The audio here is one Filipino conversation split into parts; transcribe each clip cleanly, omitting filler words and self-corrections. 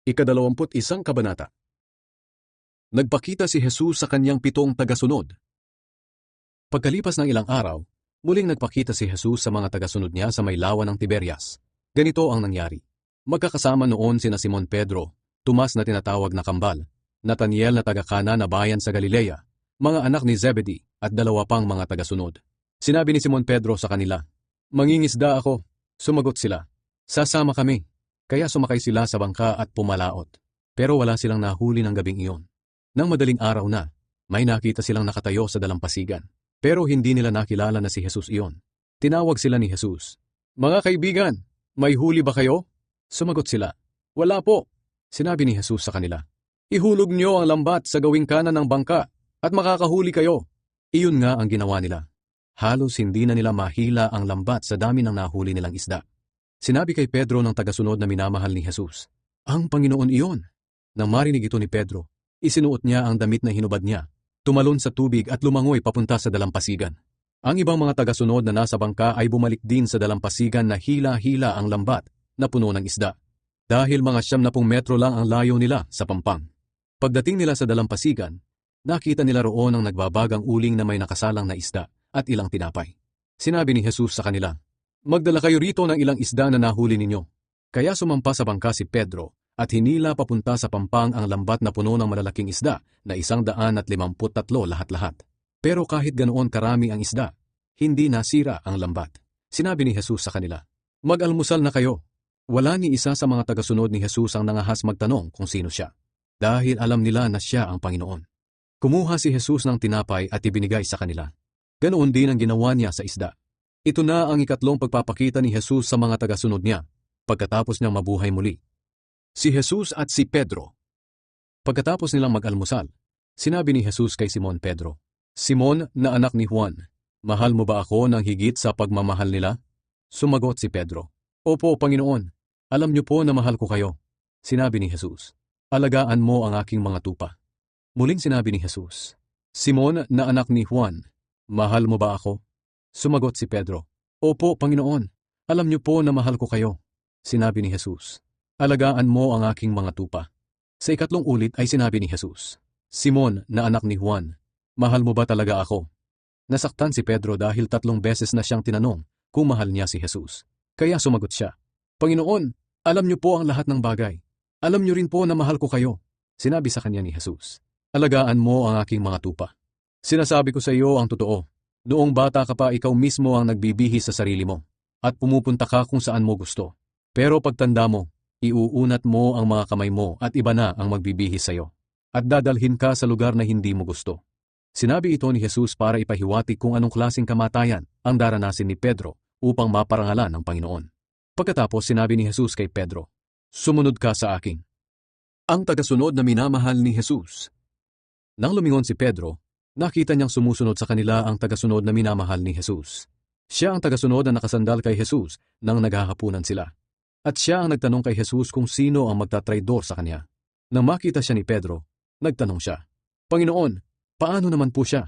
Ika-21 kabanata. Nagpakita si Jesus sa kanyang 7 tagasunod. Pagkalipas ng ilang araw, muling nagpakita si Jesus sa mga tagasunod niya sa may lawa ng Tiberias. Ganito ang nangyari. Magkakasama noon sina Simon Pedro, Tomas na tinatawag na Kambal, Nathaniel na taga-Kana na bayan sa Galilea, mga anak ni Zebedee at 2 pang mga tagasunod. Sinabi ni Simon Pedro sa kanila, "Mangingisda ako." Sumagot sila, "Sasama kami." Kaya sumakay sila sa bangka at pumalaot. Pero wala silang nahuli ng gabing iyon. Nang madaling araw na, may nakita silang nakatayo sa dalampasigan. Pero hindi nila nakilala na si Jesus iyon. Tinawag sila ni Jesus. "Mga kaibigan, may huli ba kayo?" Sumagot sila, "Wala po." Sinabi ni Jesus sa kanila, "Ihulog niyo ang lambat sa gawing kanan ng bangka at makakahuli kayo." Iyon nga ang ginawa nila. Halos hindi na nila mahila ang lambat sa dami ng nahuli nilang isda. Sinabi kay Pedro ng tagasunod na minamahal ni Jesus, "Ang Panginoon iyon." Nang marinig ito ni Pedro, isinuot niya ang damit na hinubad niya, tumalon sa tubig at lumangoy papunta sa dalampasigan. Ang ibang mga tagasunod na nasa bangka ay bumalik din sa dalampasigan na hila-hila ang lambat na puno ng isda. Dahil mga 70 metro lang ang layo nila sa pampang. Pagdating nila sa dalampasigan, nakita nila roon ang nagbabagang uling na may nakasalang na isda at ilang tinapay. Sinabi ni Jesus sa kanila, "Magdala kayo rito ng ilang isda na nahuli ninyo." Kaya sumampa sa bangka si Pedro at hinila papunta sa pampang ang lambat na puno ng malalaking isda na 153 lahat-lahat. Pero kahit ganoon karami ang isda, hindi nasira ang lambat. Sinabi ni Jesus sa kanila, "Mag-almusal na kayo." Wala ni isa sa mga tagasunod ni Jesus ang nangahas magtanong kung sino siya, dahil alam nila na siya ang Panginoon. Kumuha si Jesus ng tinapay at ibinigay sa kanila. Ganoon din ang ginawa niya sa isda. Ito na ang ikatlong pagpapakita ni Jesus sa mga tagasunod niya, pagkatapos niyang mabuhay muli. Si Jesus at si Pedro. Pagkatapos nilang mag-almusal, sinabi ni Jesus kay Simon Pedro, "Simon na anak ni Juan, mahal mo ba ako ng higit sa pagmamahal nila?" Sumagot si Pedro, "Opo, Panginoon, alam niyo po na mahal ko kayo." Sinabi ni Jesus, "Alagaan mo ang aking mga tupa." Muling sinabi ni Jesus, "Simon na anak ni Juan, mahal mo ba ako?" Sumagot si Pedro, "Opo, Panginoon, alam niyo po na mahal ko kayo." Sinabi ni Jesus, "Alagaan mo ang aking mga tupa." Sa ikatlong ulit ay sinabi ni Jesus, "Simon na anak ni Juan, mahal mo ba talaga ako?" Nasaktan si Pedro dahil 3 beses na siyang tinanong kung mahal niya si Jesus. Kaya sumagot siya, "Panginoon, alam niyo po ang lahat ng bagay. Alam niyo rin po na mahal ko kayo." Sinabi sa kanya ni Jesus, "Alagaan mo ang aking mga tupa." Sinasabi ko sa iyo ang totoo. Noong bata ka pa, ikaw mismo ang nagbibihis sa sarili mo at pumupunta ka kung saan mo gusto. Pero pagtanda mo, iuunat mo ang mga kamay mo at iba na ang magbibihis sa iyo at dadalhin ka sa lugar na hindi mo gusto. Sinabi ito ni Jesus para ipahiwatig kung anong klaseng kamatayan ang daranasin ni Pedro upang maparangalan ng Panginoon. Pagkatapos sinabi ni Jesus kay Pedro, "Sumunod ka sa akin." Ang tagasunod na minamahal ni Jesus. Nang lumingon si Pedro, nakita niyang sumusunod sa kanila ang tagasunod na minamahal ni Jesus. Siya ang tagasunod na nakasandal kay Jesus nang naghahapunan sila. At siya ang nagtanong kay Jesus kung sino ang magtatraidor sa kanya. Nang makita siya ni Pedro, nagtanong siya, "Panginoon, paano naman po siya?"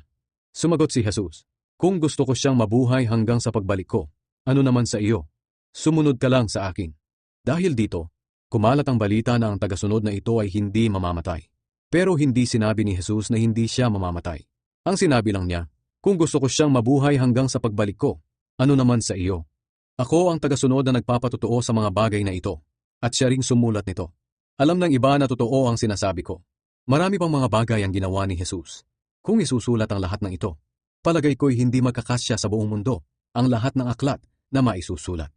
Sumagot si Jesus, "Kung gusto ko siyang mabuhay hanggang sa pagbalik ko, ano naman sa iyo? Sumunod ka lang sa akin." Dahil dito, kumalat ang balita na ang tagasunod na ito ay hindi mamamatay. Pero hindi sinabi ni Jesus na hindi siya mamamatay. Ang sinabi lang niya, "Kung gusto ko siyang mabuhay hanggang sa pagbalik ko, ano naman sa iyo?" Ako ang tagasunod na nagpapatotoo sa mga bagay na ito, at siya ring sumulat nito. Alam ng iba na totoo ang sinasabi ko. Marami pang mga bagay ang ginawa ni Jesus. Kung isusulat ang lahat ng ito, palagay ko'y hindi magkakasya sa buong mundo ang lahat ng aklat na maisusulat.